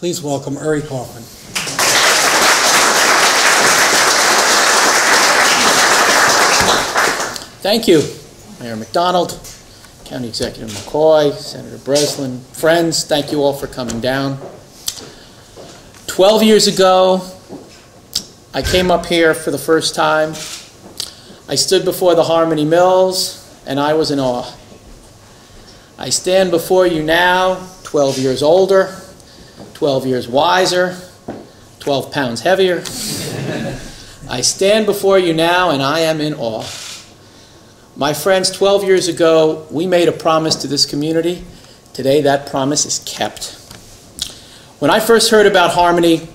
Please welcome Uri Kaufman. Thank you, Mayor McDonald, County Executive McCoy, Senator Breslin, friends, thank you all for coming down. 12 years ago, I came up here for the first time. I stood before the Harmony Mills, and I was in awe. I stand before you now, 12 years older, 12 years wiser, 12 pounds heavier. I stand before you now, and I am in awe. My friends, 12 years ago, we made a promise to this community. Today, that promise is kept. When I first heard about Harmony,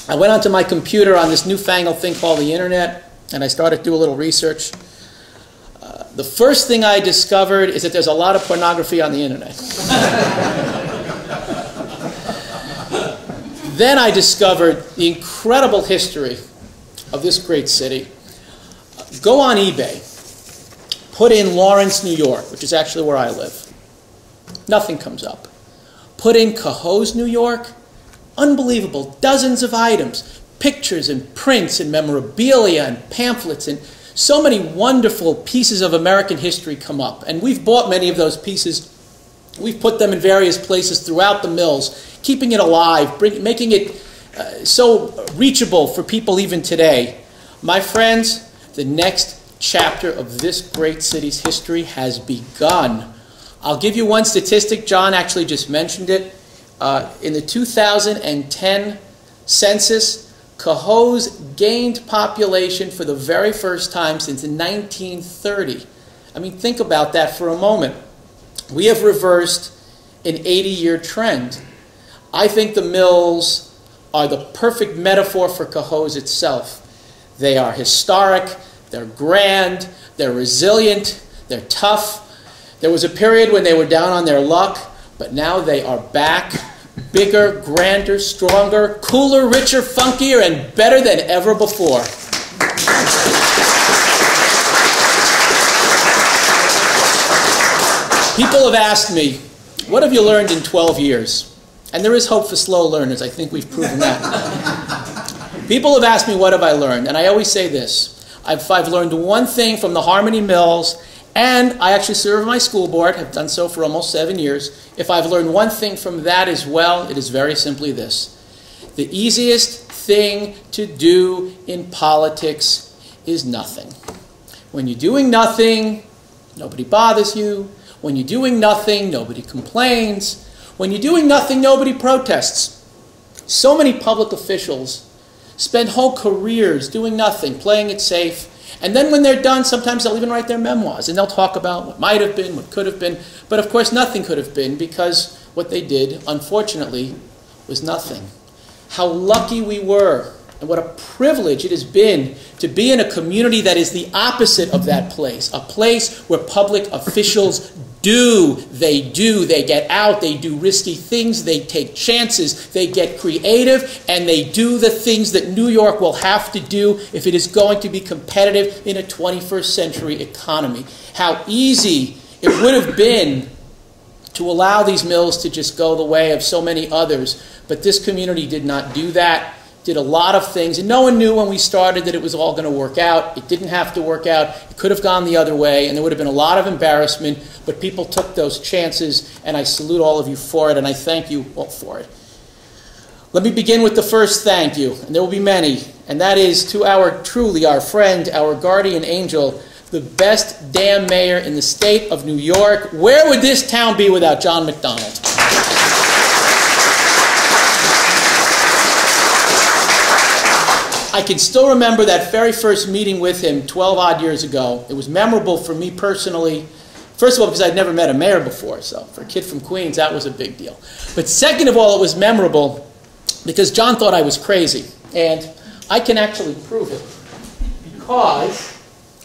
I went onto my computer on this newfangled thing called the internet, and I started to do a little research. The first thing I discovered is that there's a lot of pornography on the internet. Then I discovered the incredible history of this great city. Go on eBay. Put in Lawrence, New York, which is actually where I live. Nothing comes up. Put in Cohoes, New York. Unbelievable. Dozens of items. Pictures and prints and memorabilia and pamphlets and so many wonderful pieces of American history come up. And we've bought many of those pieces. We've put them in various places throughout the mills, keeping it alive, making it so reachable for people even today. My friends, the next chapter of this great city's history has begun. I'll give you one statistic. John actually just mentioned it. In the 2010 census, Cohoes gained population for the very first time since 1930. I mean, think about that for a moment. We have reversed an 80-year trend. I think the mills are the perfect metaphor for Cohoes itself. They are historic, they're grand, they're resilient, they're tough. There was a period when they were down on their luck, but now they are back. Bigger, grander, stronger, cooler, richer, funkier, and better than ever before. People have asked me, what have you learned in 12 years? And there is hope for slow learners. I think we've proven that. People have asked me, what have I learned? And I always say this. I've learned one thing from the Harmony Mills, and I actually serve on my school board, have done so for almost 7 years. If I've learned one thing from that as well, it is very simply this. The easiest thing to do in politics is nothing. When you're doing nothing, nobody bothers you. When you're doing nothing, nobody complains. When you're doing nothing, nobody protests. So many public officials spend whole careers doing nothing, playing it safe. And then when they're done, sometimes they'll even write their memoirs, and they'll talk about what might have been, what could have been. But of course, nothing could have been, because what they did, unfortunately, was nothing. How lucky we were, and what a privilege it has been to be in a community that is the opposite of that place, a place where public officials they get out, they do risky things, they take chances, they get creative, and they do the things that New York will have to do if it is going to be competitive in a 21st century economy. How easy it would have been to allow these mills to just go the way of so many others, but this community did not do that. Did a lot of things, and no one knew when we started that it was all going to work out. It didn't have to work out. It could have gone the other way, and there would have been a lot of embarrassment, but people took those chances, and I salute all of you for it, and I thank you all for it. Let me begin with the first thank you, and there will be many, and that is to our friend, our guardian angel, the best damn mayor in the state of New York. Where would this town be without John McDonald? I can still remember that very first meeting with him 12-odd years ago. It was memorable for me personally. First of all, because I'd never met a mayor before, so for a kid from Queens, that was a big deal. But second of all, it was memorable because John thought I was crazy. And I can actually prove it. Because,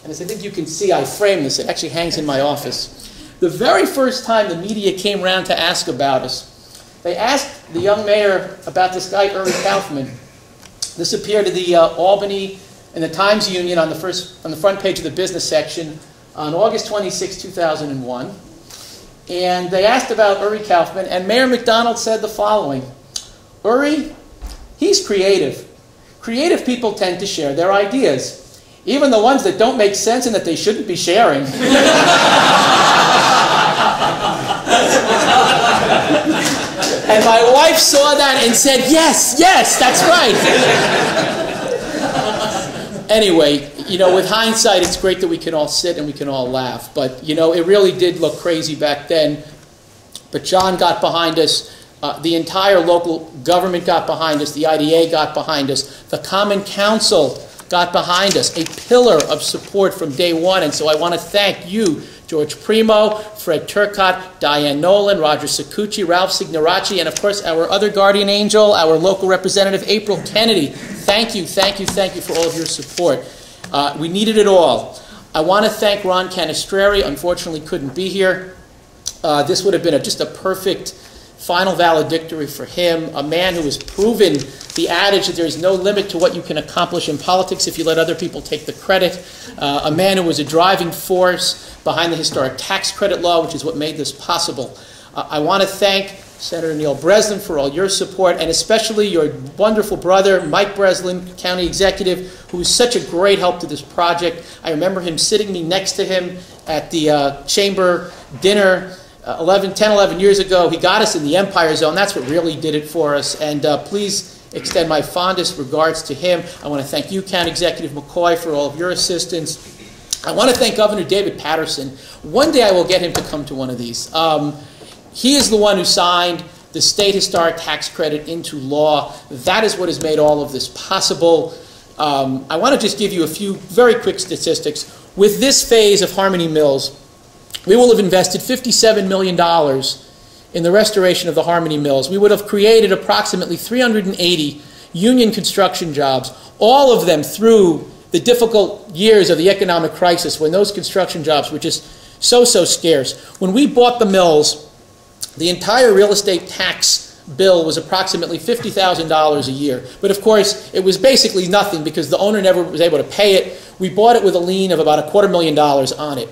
and as I think you can see, I framed this. It actually hangs in my office. The very first time the media came around to ask about us, they asked the young mayor about this guy, Uri Kaufman. This appeared in the Albany and the Times Union on the front page of the business section on August 26, 2001. And they asked about Uri Kaufman, and Mayor McDonald said the following: Uri, he's creative. Creative people tend to share their ideas, even the ones that don't make sense and that they shouldn't be sharing. And my wife saw that and said, yes, yes, that's right. Anyway, with hindsight, it's great that we can all sit and we can all laugh. But, it really did look crazy back then. But John got behind us. The entire local government got behind us. The IDA got behind us. The Common Council got behind us. A pillar of support from day one. And so I want to thank you, George Primo, Fred Turcott, Diane Nolan, Roger Sacucci, Ralph Signoracci, and of course our other guardian angel, our local representative, April Kennedy. Thank you, thank you, thank you for all of your support. We needed it all. I want to thank Ron Canestrari. Unfortunately couldn't be here. This would have been just a perfect final valedictory for him, a man who has proven the adage that there is no limit to what you can accomplish in politics if you let other people take the credit, a man who was a driving force behind the historic tax credit law, which is what made this possible. I want to thank Senator Neil Breslin for all your support, and especially your wonderful brother, Mike Breslin, County Executive, who was such a great help to this project. I remember him sitting me next to him at the chamber dinner 10, 11 years ago. He got us in the Empire Zone. That's what really did it for us. And please extend my fondest regards to him. I want to thank you, County Executive McCoy, for all of your assistance. I want to thank Governor David Patterson. One day I will get him to come to one of these. He is the one who signed the state historic tax credit into law. That is what has made all of this possible. I want to just give you a few very quick statistics. With this phase of Harmony Mills, we will have invested $57 million in the restoration of the Harmony Mills. We would have created approximately 380 union construction jobs, all of them through the difficult years of the economic crisis when those construction jobs were just so scarce. When we bought the mills, the entire real estate tax bill was approximately $50,000 a year. But of course, it was basically nothing because the owner never was able to pay it. We bought it with a lien of about $250,000 on it.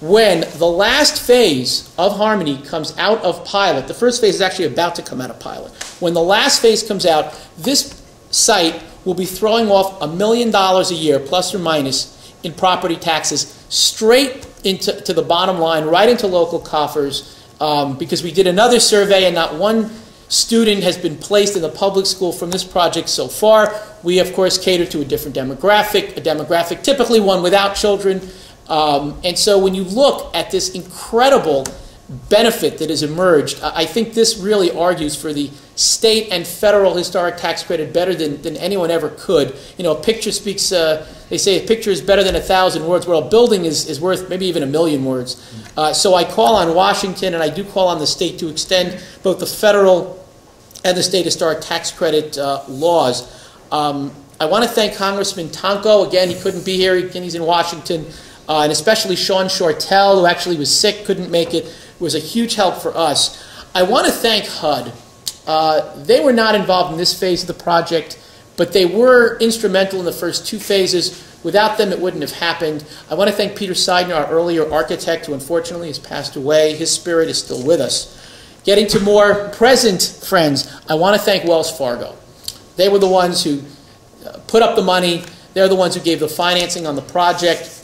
When the last phase of Harmony comes out of pilot, the first phase is actually about to come out of pilot. When the last phase comes out, this site will be throwing off $1 million a year, plus or minus, in property taxes, straight into the bottom line, right into local coffers, because we did another survey and not one student has been placed in the public school from this project so far. We, of course, cater to a different demographic, typically one without children. And so when you look at this incredible benefit that has emerged, I think this really argues for the state and federal historic tax credit better than anyone ever could. A picture speaks, they say a picture is better than 1,000 words. Well, a building is worth maybe even 1,000,000 words. So I call on Washington and I do call on the state to extend both the federal and the state historic tax credit laws. I want to thank Congressman Tonko. Again, he couldn't be here. He's in Washington. And especially Sean Shortell, who actually was sick, couldn't make it, was a huge help for us. I want to thank HUD. They were not involved in this phase of the project, but they were instrumental in the first two phases. Without them, it wouldn't have happened. I want to thank Peter Seidner, our earlier architect, who unfortunately has passed away. His spirit is still with us. Getting to more present friends, I want to thank Wells Fargo. They were the ones who put up the money. They're the ones who gave the financing on the project.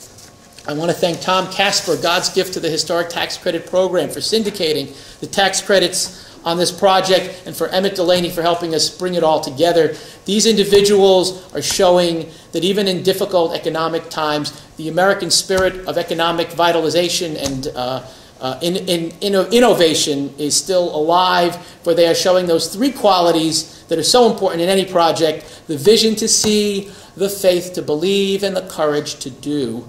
I want to thank Tom Casper, God's gift to the Historic Tax Credit Program, for syndicating the tax credits on this project, and for Emmett Delaney for helping us bring it all together. These individuals are showing that even in difficult economic times, the American spirit of economic vitalization and innovation is still alive, where they are showing those three qualities that are so important in any project: the vision to see, the faith to believe, and the courage to do.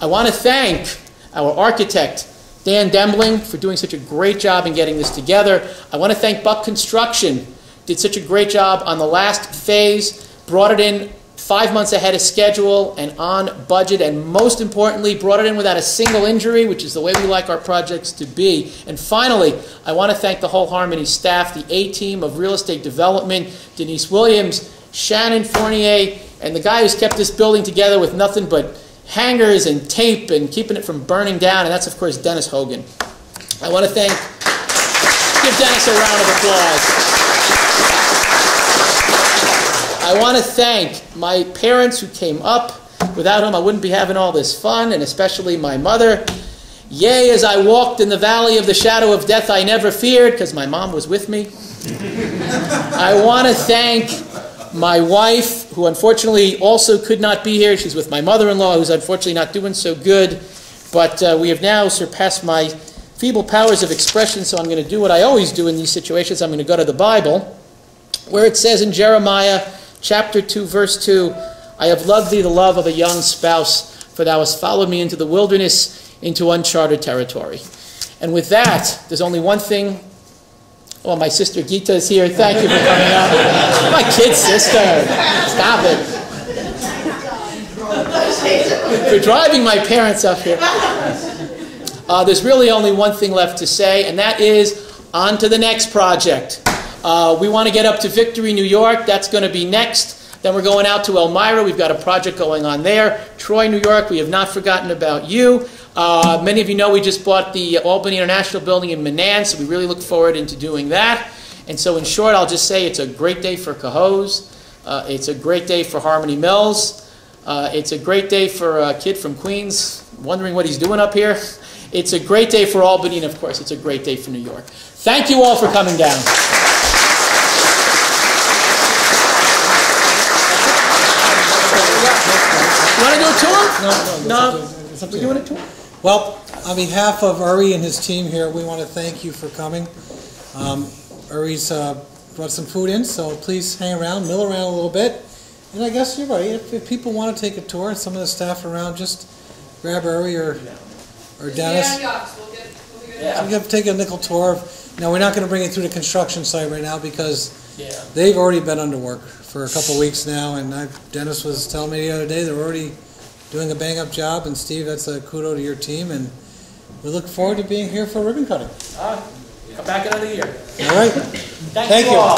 I want to thank our architect, Dan Dembling, for doing such a great job in getting this together. I want to thank Buck Construction. Did such a great job on the last phase, brought it in 5 months ahead of schedule and on budget, and most importantly, brought it in without a single injury, which is the way we like our projects to be. And finally, I want to thank the whole Harmony staff, the A-team of real estate development, Denise Williams, Shannon Fournier, and the guy who's kept this building together with nothing but hangers and tape and keeping it from burning down, and that's, of course, Dennis Hogan. I want to give Dennis a round of applause. I want to thank my parents who came up. Without whom I wouldn't be having all this fun, and especially my mother. Yea, as I walked in the valley of the shadow of death, I never feared, because my mom was with me. I want to thank my wife, who unfortunately also could not be here. She's with my mother-in-law, who's unfortunately not doing so good. But we have now surpassed my feeble powers of expression, so I'm going to do what I always do in these situations. I'm going to go to the Bible, where it says in Jeremiah chapter 2, verse 2, I have loved thee the love of a young spouse, for thou hast followed me into the wilderness, into uncharted territory. And with that, there's only one thing. Oh, my sister Gita is here. Thank you for coming out. My kid sister. Stop it. For driving my parents up here. There's really only one thing left to say, and that is on to the next project. We want to get up to Victory, New York. That's going to be next. Then we're going out to Elmira. We've got a project going on there. Troy, New York, we have not forgotten about you. Many of you know we just bought the Albany International Building in Manan, so we really look forward into doing that. And so in short, I'll just say it's a great day for Cohoes. It's a great day for Harmony Mills. It's a great day for a kid from Queens wondering what he's doing up here. It's a great day for Albany, and of course, it's a great day for New York. Thank you all for coming down. You want to do a tour? No. We're doing a tour? Well, on behalf of Uri and his team here, we want to thank you for coming. Uri's brought some food in, so please hang around, mill around a little bit. And I guess you're right. If people want to take a tour, and some of the staff around, just grab Uri or Dennis. Yeah. So take a nickel tour. Now, we're not going to bring it through the construction site right now because they've already been under work for a couple weeks now, and Dennis was telling me the other day they're already doing a bang-up job, and Steve, that's a kudo to your team, and we look forward to being here for ribbon cutting. Come back another year. All right. Thank you all.